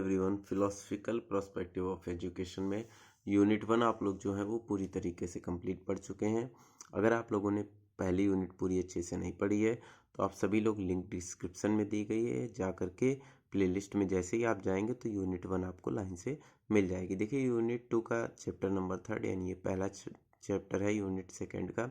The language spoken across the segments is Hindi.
Everyone, philosophical prospective of education में यूनिट 1 आप लोग जो है वो पूरी तरीके से कंप्लीट पढ़ चुके हैं। अगर आप लोगों ने पहली यूनिट पूरी अच्छे से नहीं पढ़ी है तो आप सभी लोग लिंक डिस्क्रिप्शन में दी गई है, जा करके प्लेलिस्ट में जैसे ही आप जाएंगे तो यूनिट 1 आपको लाइन से मिल जाएगी। देखिए यूनिट 2 का चैप्टर नंबर 3 यानी ये पहला चैप्टर है यूनिट 2 का,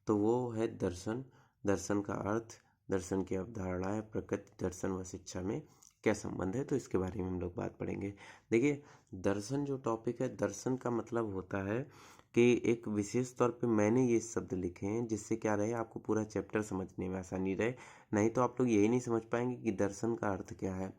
तो वो है दर्शन। दर्शन का अर्थ, दर्शन की अवधारणाएं, प्रकृति, दर्शन व शिक्षा में क्या संबंध है, तो इसके बारे में हम लोग बात पढ़ेंगे। देखिए दर्शन जो टॉपिक है, दर्शन का मतलब होता है कि एक विशेष तौर पे मैंने ये शब्द लिखे हैं जिससे क्या रहे, आपको पूरा चैप्टर समझने में आसानी रहे। नहीं तो आप लोग यही नहीं समझ पाएंगे कि दर्शन का अर्थ क्या है।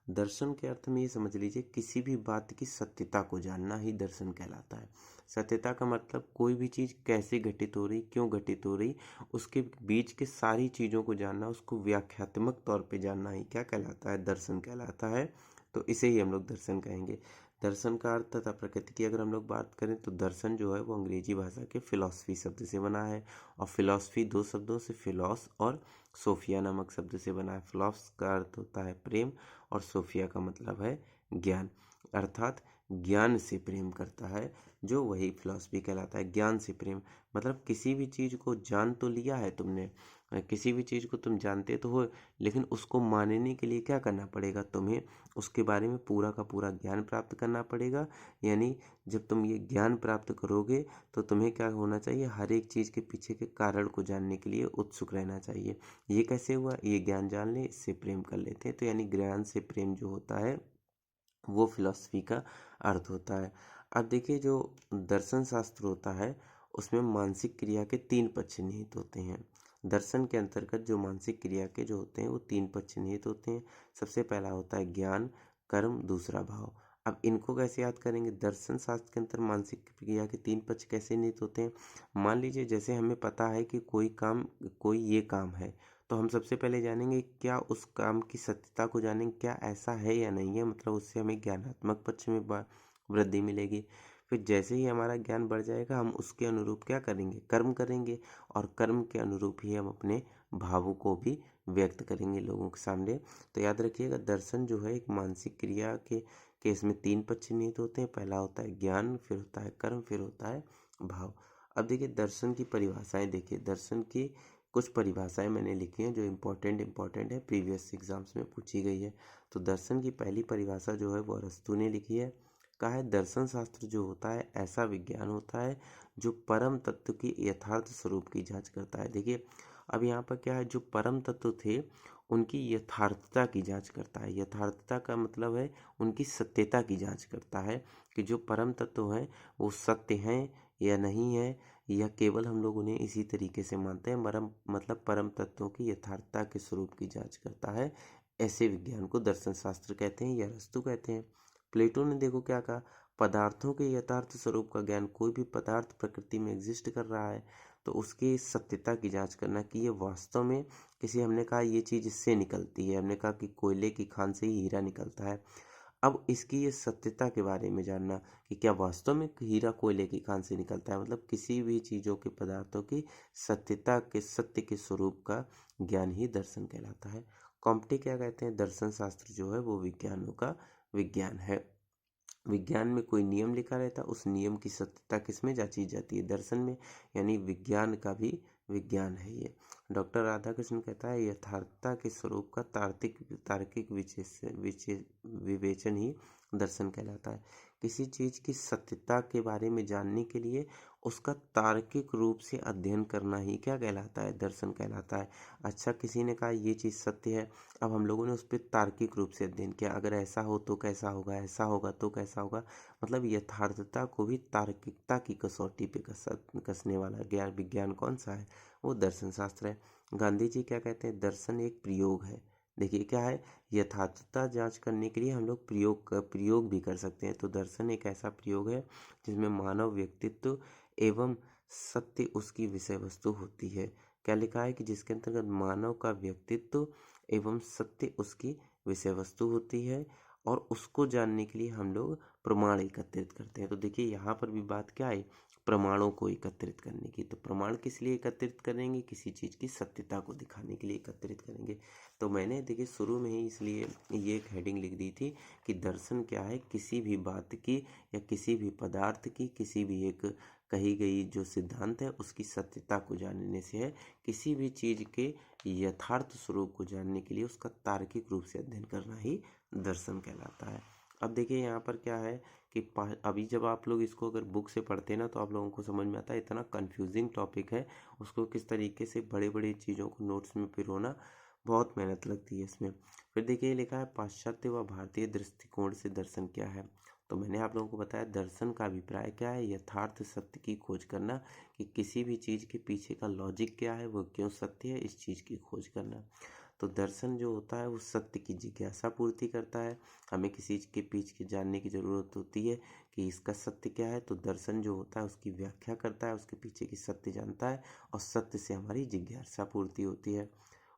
दर्शन के अर्थ में ये समझ लीजिए, किसी भी बात की सत्यता को जानना ही दर्शन कहलाता है। सत्यता का मतलब कोई भी चीज़ कैसे घटित हो रही, क्यों घटित हो रही, उसके बीच के सारी चीज़ों को जानना, उसको व्याख्यात्मक तौर पे जानना ही क्या कहलाता है, दर्शन कहलाता है। तो इसे ही हम लोग दर्शन कहेंगे। दर्शन का अर्थ तथा प्रकृति की अगर हम लोग बात करें तो दर्शन जो है वो अंग्रेजी भाषा के फिलॉसफी शब्द से बना है, और फिलॉसफी दो शब्दों से, फिलॉस और सोफिया नामक शब्द से बना है। फिलॉस का अर्थ होता है प्रेम और सोफिया का मतलब है ज्ञान, अर्थात ज्ञान से प्रेम करता है जो, वही फिलॉसफी कहलाता है। ज्ञान से प्रेम मतलब किसी भी चीज़ को जान तो लिया है तुमने, किसी भी चीज़ को तुम जानते तो हो, लेकिन उसको मानने के लिए क्या करना पड़ेगा, तुम्हें उसके बारे में पूरा का पूरा ज्ञान प्राप्त करना पड़ेगा। यानी जब तुम ये ज्ञान प्राप्त करोगे तो तुम्हें क्या होना चाहिए, हर एक चीज़ के पीछे के कारण को जानने के लिए उत्सुक रहना चाहिए। ये कैसे हुआ, ये ज्ञान जान ले, इससे प्रेम कर लेते हैं। तो यानी ज्ञान से प्रेम जो होता है वो फिलॉसफी का अर्थ होता है। अब देखिए जो दर्शन शास्त्र होता है उसमें मानसिक क्रिया के 3 पक्ष निहित होते हैं। दर्शन के अंतर्गत जो मानसिक क्रिया के जो होते हैं वो 3 पक्ष निहित होते हैं। सबसे पहला होता है ज्ञान, कर्म, दूसरा भाव। अब इनको कैसे याद करेंगे, दर्शन शास्त्र के अंतर मानसिक क्रिया के 3 पक्ष कैसे निहित होते हैं। मान लीजिए जैसे हमें पता है कि कोई ये काम है, तो हम सबसे पहले जानेंगे क्या उस काम की सत्यता को जानेंगे, क्या ऐसा है या नहीं है, मतलब उससे हमें ज्ञानात्मक पक्ष में वृद्धि मिलेगी। फिर जैसे ही हमारा ज्ञान बढ़ जाएगा हम उसके अनुरूप क्या करेंगे, कर्म करेंगे, और कर्म के अनुरूप ही हम अपने भावों को भी व्यक्त करेंगे लोगों के सामने। तो याद रखिएगा दर्शन जो है एक मानसिक क्रिया के केस में 3 पक्ष निहित होते हैं। पहला होता है ज्ञान, फिर होता है कर्म, फिर होता है भाव। अब देखिए दर्शन की परिभाषाएं, देखिए दर्शन की कुछ परिभाषाएं मैंने लिखी हैं जो इम्पोर्टेंट है, प्रीवियस एग्जाम्स में पूछी गई है। तो दर्शन की पहली परिभाषा जो है वो अरस्तू ने लिखी है। कहा है दर्शन शास्त्र जो होता है ऐसा विज्ञान होता है जो परम तत्व की यथार्थ स्वरूप की जांच करता है। देखिए अब यहाँ पर क्या है, जो परम तत्व थे उनकी यथार्थता की जांच करता है। यथार्थता का मतलब है उनकी सत्यता की जांच करता है कि जो परम तत्व हैं वो सत्य हैं या नहीं है, या केवल हम लोग उन्हें इसी तरीके से मानते हैं। मतलब परम तत्वों की यथार्थता के स्वरूप की जांच करता है। ऐसे विज्ञान को दर्शन शास्त्र कहते हैं या अरस्तु कहते हैं। प्लेटो ने देखो क्या कहा, पदार्थों के यथार्थ स्वरूप का ज्ञान, कोई भी पदार्थ प्रकृति में एग्जिस्ट कर रहा है तो उसकी सत्यता की जांच करना कि ये वास्तव में, किसी हमने कहा ये चीज़ इससे निकलती है, हमने कहा कि कोयले की खान से ही हीरा निकलता है। अब इसकी ये सत्यता के बारे में जानना कि क्या वास्तव में हीरा कोयले की खान से निकलता है, मतलब किसी भी चीज़ों के पदार्थों की सत्यता के, सत्य के स्वरूप का ज्ञान ही दर्शन कहलाता है। कॉम्प्टी क्या कहते हैं, दर्शन शास्त्र जो है वो विज्ञानों का विज्ञान है। विज्ञान में कोई नियम लिखा रहता है, उस नियम की सत्यता किसमें जांची जाती है, दर्शन में। यानी विज्ञान का भी विज्ञान है ये। डॉक्टर राधाकृष्ण कहता है यथार्थता के स्वरूप का तार्किक विवेचन ही दर्शन कहलाता है। किसी चीज़ की सत्यता के बारे में जानने के लिए उसका तार्किक रूप से अध्ययन करना ही क्या कहलाता है, दर्शन कहलाता है। अच्छा किसी ने कहा ये चीज़ सत्य है, अब हम लोगों ने उस पर तार्किक रूप से अध्ययन किया, अगर ऐसा हो तो कैसा होगा, ऐसा होगा तो कैसा होगा, मतलब यथार्थता को भी तार्किकता की कसौटी पे कसने वाला ज्ञान विज्ञान कौन सा है, वो दर्शन शास्त्र है। गांधी जी क्या कहते हैं, दर्शन एक प्रयोग है। देखिए क्या है, यथार्थता जांच करने के लिए हम लोग प्रयोग भी कर सकते हैं। तो दर्शन एक ऐसा प्रयोग है जिसमें मानव व्यक्तित्व एवं सत्य उसकी विषय वस्तु होती है। क्या लिखा है कि जिसके अंतर्गत मानव का व्यक्तित्व एवं सत्य उसकी विषय वस्तु होती है, और उसको जानने के लिए हम लोग प्रमाण एकत्रित करते हैं। तो देखिए यहाँ पर भी बात क्या है, प्रमाणों को एकत्रित करने की। तो प्रमाण किस लिए एकत्रित करेंगे? किसी चीज़ की सत्यता को दिखाने के लिए एकत्रित करेंगे। तो मैंने देखिए शुरू में ही इसलिए ये एक हेडिंग लिख दी थी कि दर्शन क्या है? किसी भी बात की या किसी भी पदार्थ की, किसी भी एक कही गई जो सिद्धांत है उसकी सत्यता को जानने से है। किसी भी चीज़ के यथार्थ स्वरूप को जानने के लिए उसका तार्किक रूप से अध्ययन करना ही दर्शन कहलाता है। अब देखिए यहाँ पर क्या है कि अभी जब आप लोग इसको अगर बुक से पढ़ते हैं ना तो आप लोगों को समझ में आता है इतना कंफ्यूजिंग टॉपिक है, उसको किस तरीके से बड़े बड़े चीज़ों को नोट्स में पिरोना बहुत मेहनत लगती है इसमें। फिर देखिए लिखा है पाश्चात्य व भारतीय दृष्टिकोण से दर्शन क्या है। तो मैंने आप लोगों को बताया दर्शन का अभिप्राय क्या है? यथार्थ सत्य की खोज करना, कि किसी भी चीज़ के पीछे का लॉजिक क्या है, वो क्यों सत्य है, इस चीज़ की खोज करना। तो दर्शन जो होता है वो सत्य की जिज्ञासा पूर्ति करता है। हमें किसी चीज़ के पीछे जानने की ज़रूरत होती है कि इसका सत्य क्या है, तो दर्शन जो होता है उसकी व्याख्या करता है, उसके पीछे की सत्य जानता है और सत्य से हमारी जिज्ञासा पूर्ति होती है।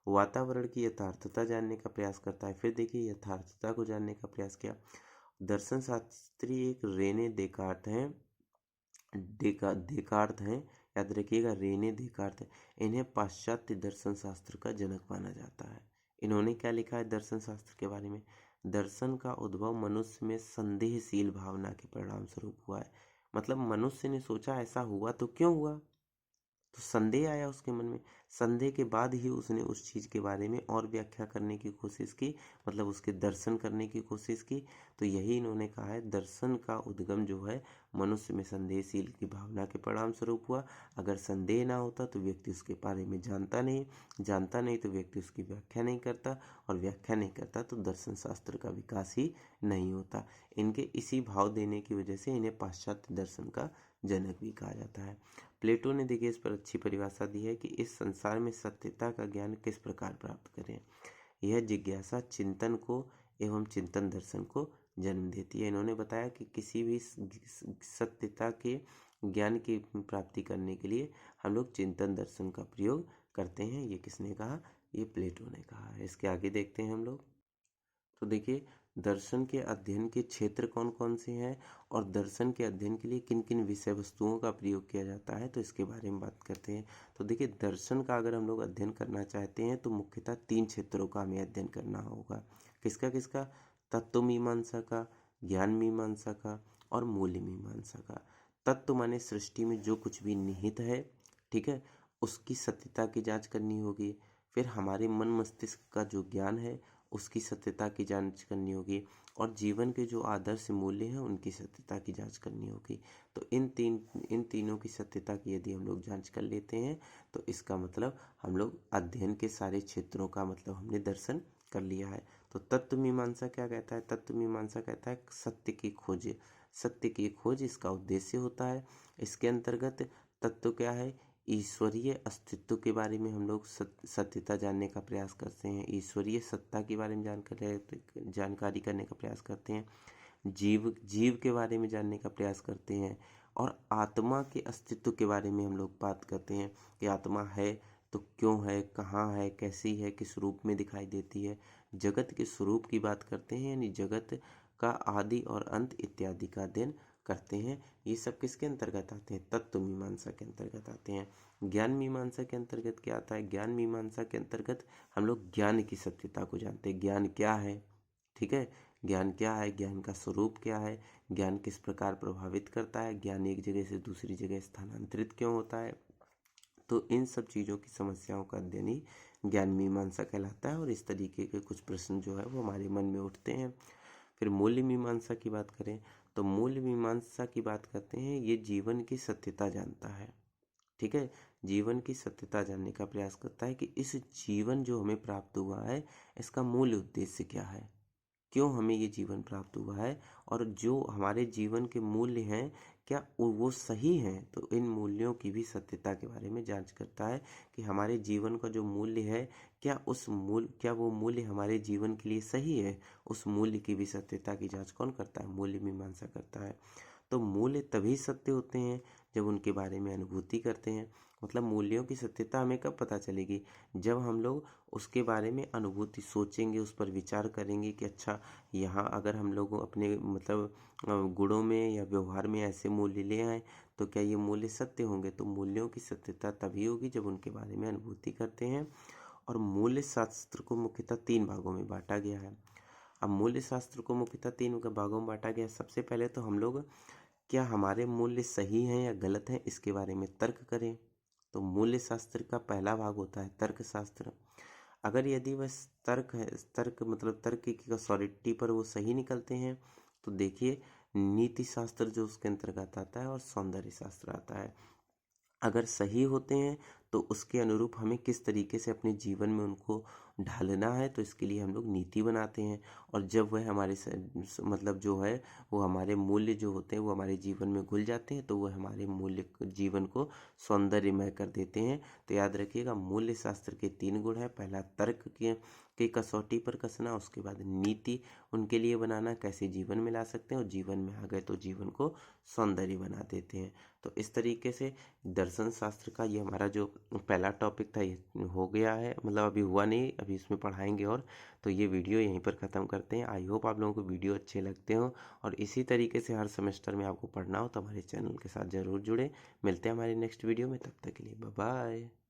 वातावरण की यथार्थता जानने का प्रयास करता है। फिर देखिए यथार्थता को जानने का प्रयास किया। दर्शन शास्त्री एक रेने देकार्त हैं, देकार्त हैं, याद रखिएगा रेने देकार्त है। इन्हें पाश्चात्य दर्शन शास्त्र का जनक माना जाता है। इन्होंने क्या लिखा है दर्शन शास्त्र के बारे में? दर्शन का उद्भव मनुष्य में संदेहशील भावना के परिणाम स्वरूप हुआ है। मतलब मनुष्य ने सोचा ऐसा हुआ तो क्यों हुआ, तो संदेह आया उसके मन में। संदेह के बाद ही उसने उस चीज़ के बारे में और व्याख्या करने की कोशिश की, मतलब उसके दर्शन करने की कोशिश की। तो यही इन्होंने कहा है दर्शन का उद्गम जो है मनुष्य में संदेहशील की भावना के परिणाम स्वरूप हुआ। अगर संदेह ना होता तो व्यक्ति उसके बारे में जानता नहीं तो व्यक्ति उसकी व्याख्या नहीं करता, और व्याख्या नहीं करता तो दर्शन शास्त्र का विकास ही नहीं होता। इनके इसी भाव देने की वजह से इन्हें पाश्चात्य दर्शन का जनक भी कहा जाता है। प्लेटो ने देखिए इस पर अच्छी परिभाषा दी है कि इस संसार में सत्यता का ज्ञान किस प्रकार प्राप्त करें। यह जिज्ञासा चिंतन को एवं चिंतन दर्शन को जन्म देती है। इन्होंने बताया कि किसी भी सत्यता के ज्ञान की प्राप्ति करने के लिए हम लोग चिंतन दर्शन का प्रयोग करते हैं। ये किसने कहा? ये प्लेटो ने कहा है। इसके आगे देखते हैं हम लोग। तो देखिए दर्शन के अध्ययन के क्षेत्र कौन कौन से हैं और दर्शन के अध्ययन के लिए किन किन विषय वस्तुओं का प्रयोग किया जाता है, तो इसके बारे में बात करते हैं। तो देखिए दर्शन का अगर हम लोग अध्ययन करना चाहते हैं तो मुख्यतः 3 क्षेत्रों का हमें अध्ययन करना होगा। किसका किसका? तत्व मीमांसा का, ज्ञान मीमांसा का और मूल्य मीमांसा का। तत्व माने सृष्टि में जो कुछ भी निहित है, ठीक है, उसकी सत्यता की जांच करनी होगी। फिर हमारे मन मस्तिष्क का जो ज्ञान है उसकी सत्यता की जांच करनी होगी, और जीवन के जो आदर्श मूल्य हैं उनकी सत्यता की जांच करनी होगी। तो इन तीनों की सत्यता की यदि हम लोग जांच कर लेते हैं तो इसका मतलब हम लोग अध्ययन के सारे क्षेत्रों का मतलब हमने दर्शन कर लिया है। तो तत्व मीमांसा क्या कहता है? तत्व मीमांसा कहता है सत्य की खोज। सत्य की खोज इसका उद्देश्य होता है। इसके अंतर्गत तत्व क्या है? ईश्वरीय अस्तित्व के बारे में हम लोग सत्यता जानने का प्रयास करते हैं। ईश्वरीय सत्ता के बारे में जानकारी करने का प्रयास करते हैं। जीव के बारे में जानने का प्रयास करते हैं, और आत्मा के अस्तित्व के बारे में हम लोग बात करते हैं कि आत्मा है तो क्यों है, कहाँ है, कैसी है, किस रूप में दिखाई देती है। जगत के स्वरूप की बात करते हैं, यानी जगत का आदि और अंत इत्यादि का अध्ययन करते हैं। ये सब किसके अंतर्गत आते हैं? तत्व मीमांसा के अंतर्गत आते हैं। ज्ञान मीमांसा के अंतर्गत क्या आता है? ज्ञान मीमांसा के अंतर्गत हम लोग ज्ञान की सत्यता को जानते हैं। ज्ञान क्या है, ठीक है, ज्ञान क्या है, ज्ञान का स्वरूप क्या है, ज्ञान किस प्रकार प्रभावित करता है, ज्ञान एक जगह से दूसरी जगह स्थानांतरित क्यों होता है। तो इन सब चीज़ों की समस्याओं का अध्ययन ही ज्ञान मीमांसा कहलाता है, और इस तरीके के कुछ प्रश्न जो है वो हमारे मन में उठते हैं। फिर मूल्य मीमांसा की बात करें तो मूल्य मीमांसा की बात करते हैं, ये जीवन की सत्यता जानता है, ठीक है, जीवन की सत्यता जानने का प्रयास करता है कि इस जीवन जो हमें प्राप्त हुआ है इसका मूल उद्देश्य क्या है, क्यों हमें ये जीवन प्राप्त हुआ है, और जो हमारे जीवन के मूल्य हैं क्या वो सही हैं। तो इन मूल्यों की भी सत्यता के बारे में जांच करता है कि हमारे जीवन का जो मूल्य है क्या वो मूल्य हमारे जीवन के लिए सही है। उस मूल्य की भी सत्यता की जांच कौन करता है? मूल्य मीमांसा करता है। तो मूल्य तभी सत्य होते हैं जब उनके बारे में अनुभूति करते हैं। मतलब मूल्यों की सत्यता हमें कब पता चलेगी? जब हम लोग उसके बारे में अनुभूति सोचेंगे, उस पर विचार करेंगे कि अच्छा, यहाँ अगर हम लोग अपने मतलब गुणों में या व्यवहार में ऐसे मूल्य ले आएँ तो क्या ये मूल्य सत्य होंगे? तो मूल्यों की सत्यता तभी होगी जब उनके बारे में अनुभूति करते हैं। और मूल्य शास्त्र को मुख्यतः 3 भागों में बाँटा गया है। अब मूल्य शास्त्र को मुख्यतः 3 भागों में बाँटा गया है। सबसे पहले तो हम लोग क्या हमारे मूल्य सही हैं या गलत हैं, इसके बारे में तर्क करें। तो मूल्य शास्त्र का पहला भाग होता है तर्कशास्त्र। अगर यदि वह तर्क है, तर्क मतलब तर्क की अथॉरिटी पर वो सही निकलते हैं, तो देखिए नीति शास्त्र जो उसके अंतर्गत आता है और सौंदर्य शास्त्र आता है। अगर सही होते हैं तो उसके अनुरूप हमें किस तरीके से अपने जीवन में उनको ढालना है, तो इसके लिए हम लोग नीति बनाते हैं। और जब वह हमारे मतलब जो है वो हमारे मूल्य जो होते हैं वो हमारे जीवन में घुल जाते हैं, तो वह हमारे जीवन को सौंदर्यमय कर देते हैं। तो याद रखिएगा मूल्य शास्त्र के 3 गुण हैं। पहला तर्क के कसौटी पर कसना, उसके बाद नीति उनके लिए बनाना, कैसे जीवन में ला सकते हैं, और जीवन में आ गए तो जीवन को सौंदर्य बना देते हैं। तो इस तरीके से दर्शन शास्त्र का ये हमारा जो पहला टॉपिक था ये हो गया है, मतलब अभी हुआ नहीं, अभी इसमें पढ़ाएंगे। और तो ये वीडियो यहीं पर ख़त्म करते हैं। आई होप आप लोगों को वीडियो अच्छे लगते हो, और इसी तरीके से हर सेमेस्टर में आपको पढ़ना हो तो हमारे चैनल के साथ ज़रूर जुड़े। मिलते हैं हमारी नेक्स्ट वीडियो में, तब तक के लिए बाय बाय।